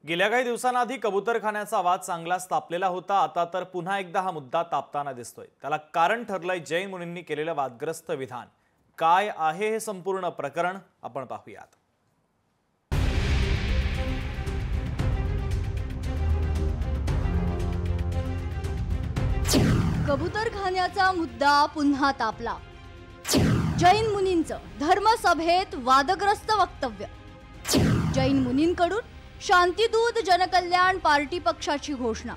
गेल्या काही दिवसांआधी कबूतरखान्याचा वाद चांगलाच तापलेला होता। आता तर पुन्हा एकदा हा मुद्दा तापताना दिसतोय। त्याला कारण ठरलंय जैन मुनींनी केलेलं वादग्रस्त विधान। काय आहे हे संपूर्ण प्रकरण आपण पाहूयात। कबूतरखान्याचा मुद्दा पुन्हा तापला। जैन मुनींचं धर्मसभेत वादग्रस्त वक्तव्य। जैन मुनींकडून शांतिदूत जनकल्याण पार्टी पक्षाची घोषणा।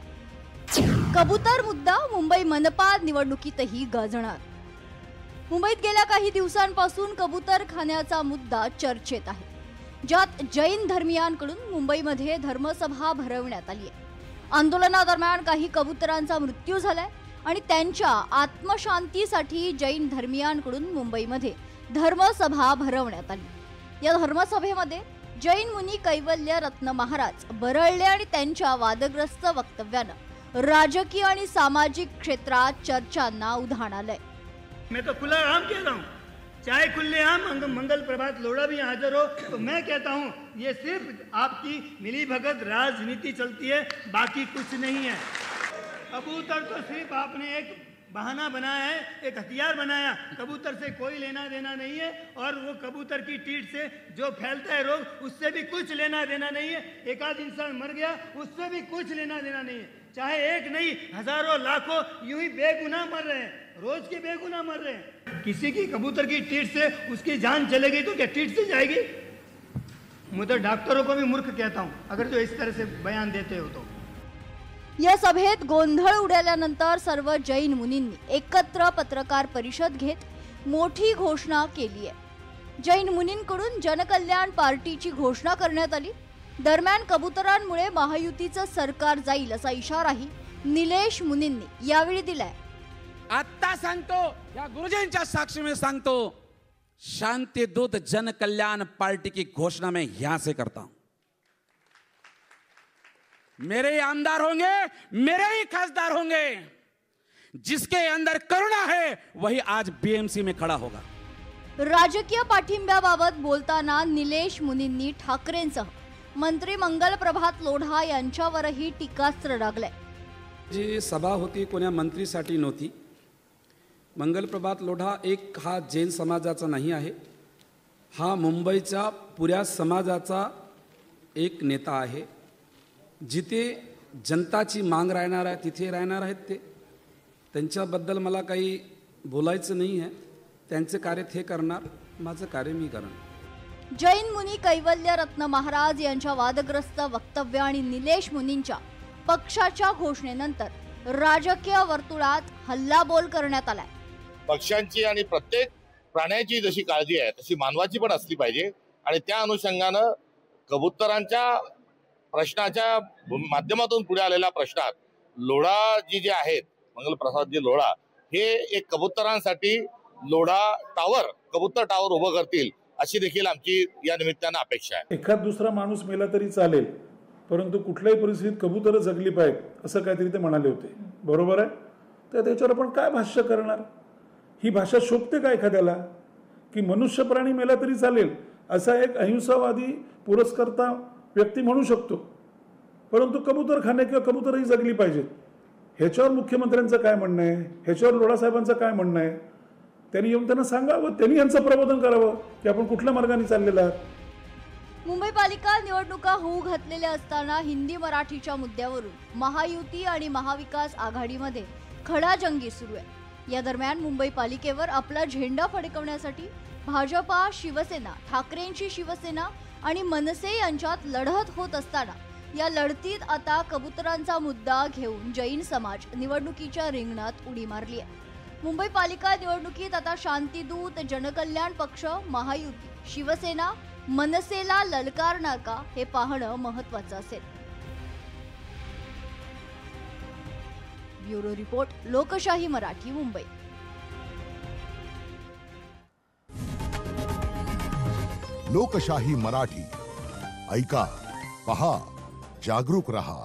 कबूतर मुद्दा मुंबई मनपा निवडणुकीतही गाजणार। मुंबईत गेल्या काही दिवसांपासून कबूतरखान्याचा मुद्दा चर्चेत आहे, ज्यात जैन धर्मीयांकडून मुंबईमध्ये धर्मसभा भरवण्यात आली आहे। आंदोलनादरम्यान काही कबूतरांचा मृत्यू झालाय आणि त्यांच्या आत्मशांतीसाठी जैन धर्मीयांकडून मुंबईमध्ये धर्मसभा भरवण्यात आली। या धर्मसभेमध्ये जैन मुनी कैवल्य रत्न महाराज बरळले आणि त्यांच्या वादग्रस्त वक्तव्यानं राजकीय आणि सामाजिक क्षेत्रात चर्चांना उधाण आलंय। मैं तो खुला आम कहता हूँ, चाहे खुले आम मंगल प्रभात लोढ़ा भी हाजिर हो, तो मैं कहता हूँ ये सिर्फ आपकी मिली भगत राजनीति चलती है, बाकी कुछ नहीं है। कबूतर तो सिर्फ आपने एक बहाना बनाया है, एक हथियार बनाया। कबूतर से कोई लेना देना नहीं है और वो कबूतर की टीट से जो फैलता है रोग, उससे भी कुछ लेना देना नहीं है। एक आध इंसान मर गया, उससे भी कुछ लेना देना नहीं है। चाहे एक नहीं, हजारों लाखों यूं ही बेगुनाह मर रहे हैं, रोज के बेगुनाह मर रहे हैं। किसी की कबूतर की टीट से उसकी जान चले गई तो क्या टीट से जाएगी? मैं तो डॉक्टरों को भी मूर्ख कहता हूँ अगर जो इस तरह से बयान देते हो तो। या सभेत गोंधळ उडाल्यानंतर सर्व जैन मुनींनी एकत्र पत्रकार परिषद घेत मोठी घोषणा केली आहे। जैन मुनींकडून जनकल्याण पार्टीची घोषणा करण्यात आली। दरम्यान कबूतरांमुळे महायुतीचं सरकार जाईल असा इशाराही निलेश मुनींनी यावेळी दिलाय। आता सांगतो, या गुरुजींच्या साक्षी में सांगतो, शांतिदूत जनकल्याण पार्टी की घोषणा मैं यहां से करता हूं। मेरे ही आमदार होंगे, मेरे ही खासदार होंगे। जिसके अंदर करुणा है वही आज बीएमसी में खड़ा होगा। राजकीय पाठिंब्याबाबत बोलताना निलेश मुनींनी ठाकरेंसह मंत्री मंगल प्रभात लोढ़ा यांच्यावरही टीकास्त्र डागलंय। जी सभा होती कोण्या मंत्रीसाठी नव्हती। मंगल प्रभात लोढ़ा एक हा जैन समाजाचा नाही आहे, हा मुंबईच्या पुऱ्या समाजाचा एक नेता आहे। जिथे जनताची मांग राहणार आहे तिथे राहणार आहेत ते। त्यांच्याबद्दल मला काही बोलायचं नाही आहे। त्यांचे कार्य ते करणार, माझं कार्य मी करणार। जैन मुनी कैवल्य रत्न महाराज यांच्या वादग्रस्त वक्तव्य आणि निलेश मुनींच्या पक्षाच्या घोषणेनंतर राजकीय वर्तुळात हल्लाबोल करण्यात आलाय। पक्षांची आणि प्रत्येक प्राण्याची जशी काळजी आहे तशी मानवाची पण असली पाहिजे आणि त्या अनुषंगानं कबूतरांच्या प्रश्नाच्या माध्यमातून पुढे आलेल्या प्रश्नात लोढ़ा जे आहेत, मंगल प्रसाद जी लोढ़ा हे एक कबूतरांसाठी लोढ़ा टावर, कबूतर टावर उभं करतील अशी देखील आमची या निमित्तानं अपेक्षा आहे। एखाद दुसरा माणूस मेला तरी चालेल, परंतु कुठल्याही परिस्थितीत कबूतर जगली पाहिजेत असं काहीतरी ते म्हणाले होते। बरोबर आहे? तर त्याच्यावर आपण काय भाष्य करणार? ही भाषा शोभते का एखाद्याला की मनुष्य प्राणी मेला तरी चालेल असा एक अहिंसावादी पुरस्कर्ता व्यक्ती म्हणू शकतो, परंतु कबूतरखाने किंवा कबूतरही जगली पाहिजेत ह्याच्यावर मुख्यमंत्र्यांचं काय म्हणणं आहे? ह्याच्यावर लोढ़ा साहेबांचं काय म्हणणं आहे? त्यांनी येऊन त्यांना सांगावं, त्यांनी यांचं प्रबोधन करावं की आपण कुठल्या मार्गाने चाललेला आहात। मुंबई पालिका निवडणुका होऊ घातलेल्या असताना हिंदी मराठीच्या मुद्द्यावरून महायुती आणि महाविकास आघाडीमध्ये खडाजंगी सुरू आहे। या दरम्यान मुंबई पालिकेवर आपला झेंडा फडकवण्यासाठी भाजपा, शिवसेना, ठाकरेंची शिवसेना आणि मनसे यांच्यात लढत होत असताना या लढतीत आता कबूतरांचा मुद्दा घेऊन जैन समाज निवडणुकीच्या रिंगणात उडी मारली आहे। मुंबई पालिका निवडणुकीत आता शांतिदूत जनकल्याण पक्ष, महायुती, शिवसेना, मनसेला ललकारणार का हे पाहणं महत्त्वाचं असेल। ब्युरो रिपोर्ट, लोकशाही मराठी, मुंबई। लोकशाही मराठी ऐका, पहा, जागरूक रहा।